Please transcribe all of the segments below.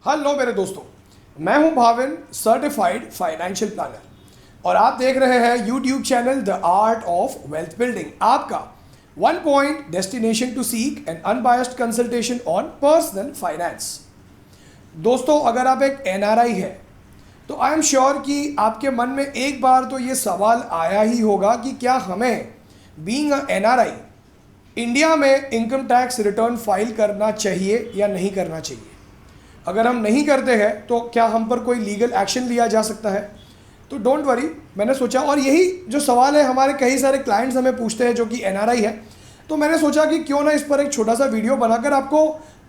Hello मेरे दोस्तों, मैं हूं भाविन, सर्टिफाइड फाइनेंशियल प्लानर और आप देख रहे हैं YouTube channel the art of wealth building, आपका one point destination to seek an unbiased consultation on personal finance. दोस्तों, अगर आप एक एनआरआई है तो आई एम श्योर कि आपके मन में एक बार तो ये सवाल आया ही होगा कि क्या हमें बीइंग अ एनआरआई इंडिया में इनकम टैक्स रिटर्न फाइल करना चाहिए या नहीं करना चाहिए। अगर हम नहीं करते हैं तो क्या हम पर कोई लीगल एक्शन लिया जा सकता है। तो डोंट वरी, मैंने सोचा, और यही जो सवाल है हमारे कई सारे क्लाइंट्स हमें पूछते हैं जो कि एनआरआई है, तो मैंने सोचा कि क्यों ना इस पर एक छोटा सा वीडियो बनाकर आपको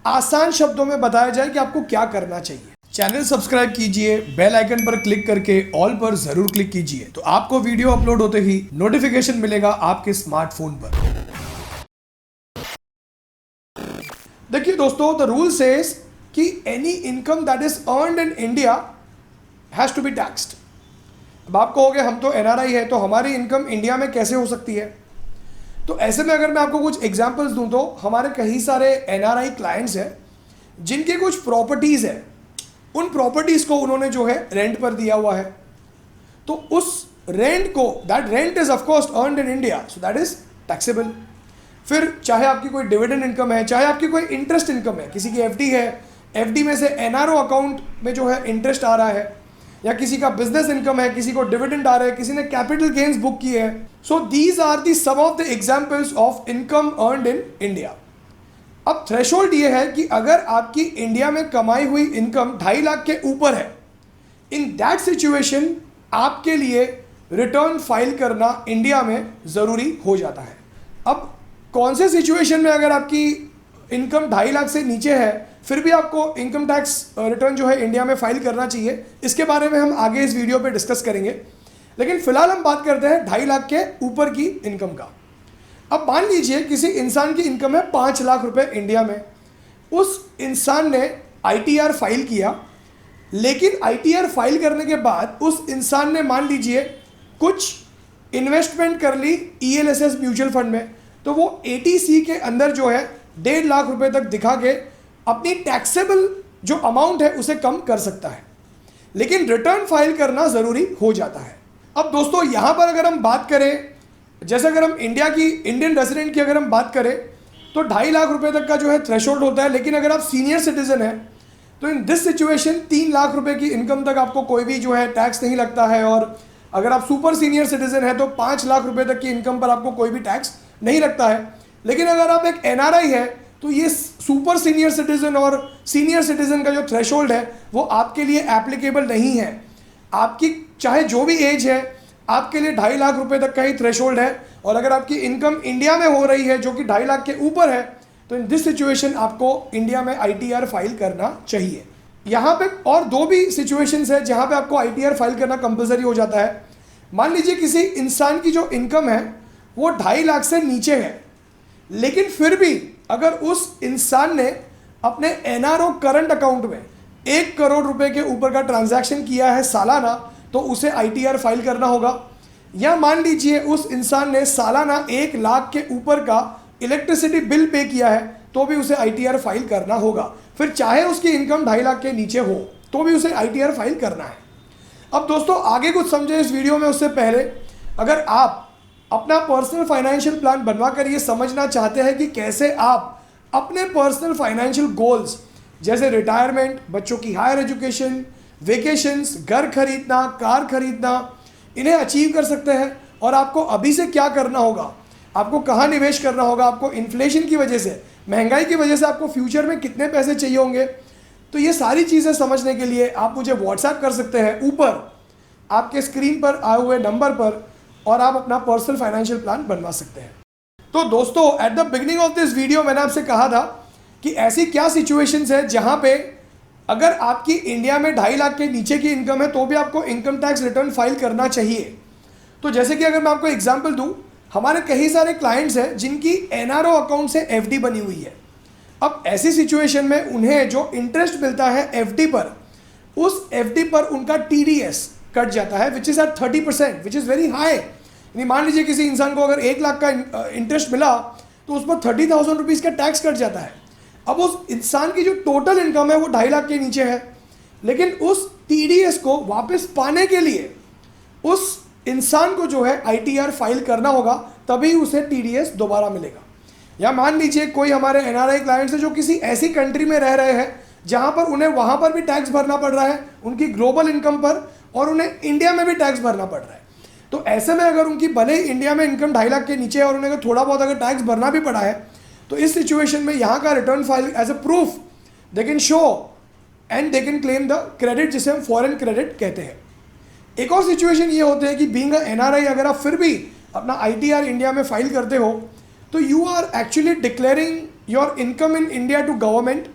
आसान शब्दों में बताया जाए कि आपको क्या करना चाहिए। चैनल सब्सक्राइब कीजिए, बेल आइकन पर क्लिक करके ऑल पर जरूर क्लिक कीजिए, तो आपको वीडियो अपलोड होते ही नोटिफिकेशन मिलेगा आपके स्मार्टफोन पर। देखिए दोस्तों, द रूल सेज कि any income that is earned in India has to be taxed. अब आप कहोगे हम तो एनआरआई है तो हमारी इनकम इंडिया में कैसे हो सकती है। तो ऐसे में अगर मैं आपको कुछ एग्जांपल्स दूं तो हमारे कई सारे एनआरआई क्लाइंट्स हैं जिनके कुछ प्रॉपर्टीज है, उन प्रॉपर्टीज को उन्होंने जो है रेंट पर दिया हुआ है, तो उस रेंट को, that rent is of course earned in India, so that is taxable. फिर चाहे आपकी कोई डिविडेंड इनकम है, चाहे आपकी कोई इंटरेस्ट इनकम है, किसी की एफडी है, एफडी में से एनआरओ अकाउंट में जो है इंटरेस्ट आ रहा है, या किसी का बिजनेस इनकम है, किसी को डिविडेंड आ रहा है, किसी ने कैपिटल गेन्स बुक किए हैं। So these are the some of the examples of income earned in India. अब थ्रेशोल्ड ये है कि अगर आपकी इंडिया में कमाई हुई इनकम 2.5 लाख के ऊपर है, इन दैट सिचुएशन आपके लिए रिटर्न फाइल करना इंडिया में ज़रूरी हो जाता है। अब कौन से सिचुएशन में अगर आपकी इनकम 2.5 लाख से नीचे है फिर भी आपको इनकम टैक्स रिटर्न जो है इंडिया में फाइल करना चाहिए, इसके बारे में हम आगे इस वीडियो पे डिस्कस करेंगे। लेकिन फिलहाल हम बात करते हैं 2.5 लाख के ऊपर की इनकम का। अब मान लीजिए किसी इंसान की इनकम है 5 लाख रुपए इंडिया में, उस इंसान ने आईटीआर फाइल किया, लेकिन आईटीआर फाइल करने के बाद उस इंसान ने मान लीजिए कुछ इन्वेस्टमेंट कर ली ईएलएसएस म्यूचुअल फंड में, तो वो एटीसी के अंदर जो है 1.5 लाख रुपए तक दिखा के अपनी टैक्सेबल जो अमाउंट है उसे कम कर सकता है, लेकिन रिटर्न फाइल करना ज़रूरी हो जाता है। अब दोस्तों, यहाँ पर अगर हम बात करें, जैसे अगर हम इंडियन रेजिडेंट की अगर हम बात करें तो 2.5 लाख रुपए तक का जो है थ्रेशोल्ड होता है, लेकिन अगर आप सीनियर सिटीजन हैं तो इन दिस सिचुएशन 3 लाख रुपए की इनकम तक आपको कोई भी जो है टैक्स नहीं लगता है, और अगर आप सुपर सीनियर सिटीजन हैं तो 5 लाख रुपए तक की इनकम पर आपको कोई भी टैक्स नहीं लगता है। लेकिन अगर आप एक एनआरआई है तो ये सुपर सीनियर सिटीजन और सीनियर सिटीजन का जो थ्रेशोल्ड है वो आपके लिए एप्लीकेबल नहीं है। आपकी चाहे जो भी एज है, आपके लिए 2.5 लाख रुपए तक का ही थ्रेशोल्ड है, और अगर आपकी इनकम इंडिया में हो रही है जो कि 2.5 लाख के ऊपर है तो इन दिस सिचुएशन आपको इंडिया में आईटीआर फाइल करना चाहिए। यहाँ पे और दो भी सिचुएशंस है जहाँ पे आपको आईटीआर फाइल करना कंपलसरी हो जाता है। मान लीजिए किसी इंसान की जो इनकम है वो 2.5 लाख से नीचे है, लेकिन फिर भी अगर उस इंसान ने अपने एनआरओ करंट अकाउंट में 1 करोड़ रुपए के ऊपर का ट्रांजैक्शन किया है सालाना, तो उसे आईटीआर फाइल करना होगा। या मान लीजिए उस इंसान ने सालाना 1 लाख के ऊपर का इलेक्ट्रिसिटी बिल पे किया है तो भी उसे आईटीआर फाइल करना होगा। फिर चाहे उसकी इनकम 2.5 लाख के नीचे हो तो भी उसे आईटीआर फाइल करना है। अब दोस्तों, आगे कुछ समझे इस वीडियो में उससे पहले, अगर आप अपना पर्सनल फाइनेंशियल प्लान बनवा कर ये समझना चाहते हैं कि कैसे आप अपने पर्सनल फाइनेंशियल गोल्स जैसे रिटायरमेंट, बच्चों की हायर एजुकेशन, वेकेशंस, घर खरीदना, कार खरीदना, इन्हें अचीव कर सकते हैं, और आपको अभी से क्या करना होगा, आपको कहाँ निवेश करना होगा, आपको इन्फ्लेशन की वजह से, महंगाई की वजह से आपको फ्यूचर में कितने पैसे चाहिए होंगे, तो ये सारी चीज़ें समझने के लिए आप मुझे व्हाट्सएप कर सकते हैं ऊपर आपके स्क्रीन पर आए हुए नंबर पर, और आप अपना पर्सनल फाइनेंशियल प्लान बनवा सकते हैं। तो दोस्तों, at the beginning of this video मैंने आपसे कहा था कि ऐसी क्या सिचुएशंस है जहां पे अगर आपकी इंडिया में 2.5 लाख के नीचे की इनकम है तो भी आपको इनकम टैक्स रिटर्न फाइल करना चाहिए। तो जैसे कि अगर मैं आपको एग्जांपल दूं, हमारे कई सारे क्लाइंट्स हैं जिनकी एनआरओ अकाउंट से एफडी बनी हुई है। अब ऐसी सिचुएशन में उन्हें जो इंटरेस्ट मिलता है एफडी पर, उस एफडी पर उनका टीडीएस कट जाता है which is at 30%, which is very high. मान लीजिए किसी इंसान को अगर 1 लाख का इंटरेस्ट मिला तो उस पर 30,000 रुपीज़ का टैक्स कट जाता है। अब उस इंसान की जो टोटल इनकम है वो 2.5 लाख के नीचे है, लेकिन उस टीडीएस को वापस पाने के लिए उस इंसान को जो है आईटीआर फाइल करना होगा, तभी उसे टीडीएस दोबारा मिलेगा। या मान लीजिए कोई हमारे एनआरआई क्लाइंट्स है जो किसी ऐसी कंट्री में रह रहे हैं जहां पर उन्हें वहां पर भी टैक्स भरना पड़ रहा है उनकी ग्लोबल इनकम पर, और उन्हें इंडिया में भी टैक्स भरना पड़ रहा है। तो ऐसे में अगर उनकी भले ही इंडिया में इनकम 2.5 लाख के नीचे है और उन्हें थोड़ा बहुत अगर टैक्स भरना भी पड़ा है, तो इस सिचुएशन में यहाँ का return file as a proof they can show and they can claim the credit, जिसे हम फॉरेन क्रेडिट कहते हैं। एक और सिचुएशन ये होते हैं कि बीइंग अ एनआरआई अगर आप फिर भी अपना आईटीआर इंडिया में फाइल करते हो, तो you are actually declaring your income in India to government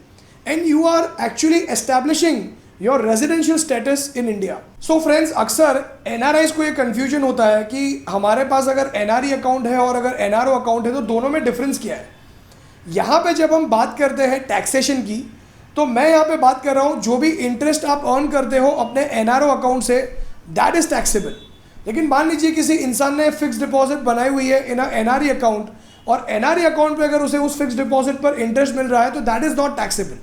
and you are actually establishing your residential status in India. So friends, अक्सर एनआरआईज को ये कन्फ्यूजन होता है कि हमारे पास अगर एनआरई अकाउंट है और अगर एनआरओ अकाउंट है तो दोनों में डिफरेंस क्या है। यहाँ पे जब हम बात करते हैं टैक्सेशन की, तो मैं यहाँ पे बात कर रहा हूँ जो भी इंटरेस्ट आप अर्न करते हो अपने एनआरओ अकाउंट से, दैट इज टैक्सेबल। लेकिन मान लीजिए किसी इंसान ने फिक्स डिपॉजिट बनाई हुई है इन एनआरई अकाउंट, और एनआरई अकाउंट पे अगर उसे उस फिक्स डिपॉजिट पर इंटरेस्ट मिल रहा है तो दैट इज नॉट टैक्सेबल।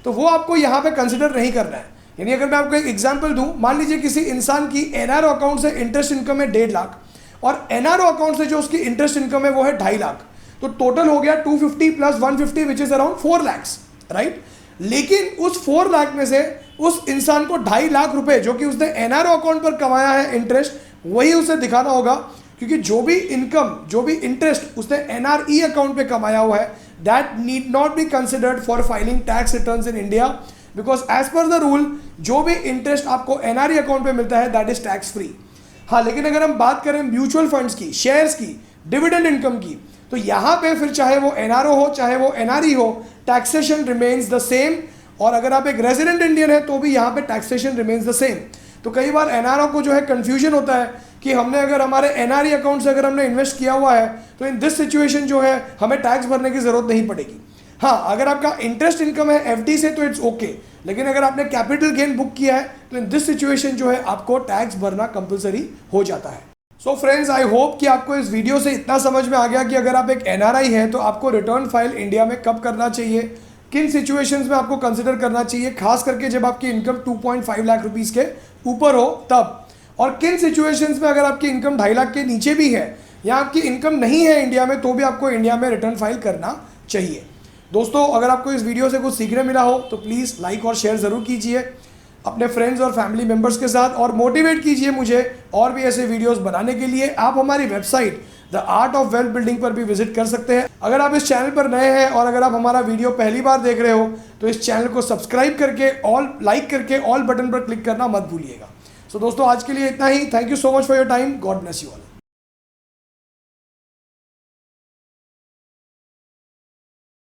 तो वो आपको यहाँ पे कंसिडर नहीं करना है। यानी अगर मैं आपको एक एग्जांपल दूं, मान लीजिए किसी इंसान की एनआरओ अकाउंट से इंटरेस्ट इनकम है 1.5 लाख और एनआरओ अकाउंट से जो उसकी इंटरेस्ट इनकम है वो है 2.5 लाख, तो टोटल हो गया 250 plus 150 which is around 4 lakhs, right. लेकिन उस 4 लाख में से उस इंसान को 2.5 लाख रुपए जो कि उसने एनआरओ अकाउंट पर कमाया है इंटरेस्ट, वही उसे दिखाना होगा, क्योंकि जो भी इनकम जो भी इंटरेस्ट उसने एनआरई अकाउंट पे कमाया हुआ है that need not be considered for filing tax returns in India, because as per the rule जो भी इंटरेस्ट आपको एनआरई अकाउंट पे मिलता है दैट इज टैक्स फ्री। हाँ, लेकिन अगर हम बात करें म्यूचुअल फंड्स की, शेयर्स की, डिविडेंड इनकम की, तो यहाँ पे फिर चाहे वो एनआरओ हो चाहे वो एनआरई हो, टैक्सेशन रिमेन्स द सेम। और अगर आप एक रेजिडेंट इंडियन है तो भी यहाँ पे टैक्सेशन रिमेन्स द सेम। तो कई बार एनआरओ को जो है कंफ्यूजन होता है कि हमने अगर हमारे एनआरई अकाउंट से अगर हमने इन्वेस्ट किया हुआ है तो इन दिस सिचुएशन जो है हमें टैक्स भरने की जरूरत नहीं पड़ेगी। हाँ, अगर आपका इंटरेस्ट इनकम है एफडी से तो इट्स ओके, लेकिन अगर आपने कैपिटल गेन बुक किया है तो इन दिस सिचुएशन जो है आपको टैक्स भरना कंपलसरी हो जाता है। सो फ्रेंड्स, आई होप कि आपको इस वीडियो से इतना समझ में आ गया कि अगर आप एक एनआरआई हैं तो आपको रिटर्न फाइल इंडिया में कब करना चाहिए, किन सिचुएशंस में आपको कंसिडर करना चाहिए, खास करके जब आपकी इनकम 2.5 लाख रुपीस के ऊपर हो तब, और किन सिचुएशंस में अगर आपकी इनकम 2.5 लाख के नीचे भी है या आपकी इनकम नहीं है इंडिया में तो भी आपको इंडिया में रिटर्न फाइल करना चाहिए। दोस्तों, अगर आपको इस वीडियो से कुछ सीखने मिला हो तो प्लीज़ लाइक और शेयर ज़रूर कीजिए अपने फ्रेंड्स और फैमिली मेम्बर्स के साथ, और मोटिवेट कीजिए मुझे और भी ऐसे वीडियोस बनाने के लिए। आप हमारी website the art of wealth building पर भी विजिट कर सकते हैं। अगर आप इस चैनल पर नए हैं और अगर आप हमारा वीडियो पहली बार देख रहे हो तो इस चैनल को सब्सक्राइब करके लाइक करके ऑल बटन पर क्लिक करना मत भूलिएगा। सो दोस्तों, आज के लिए इतना ही। Thank you so much for your time. God bless you all.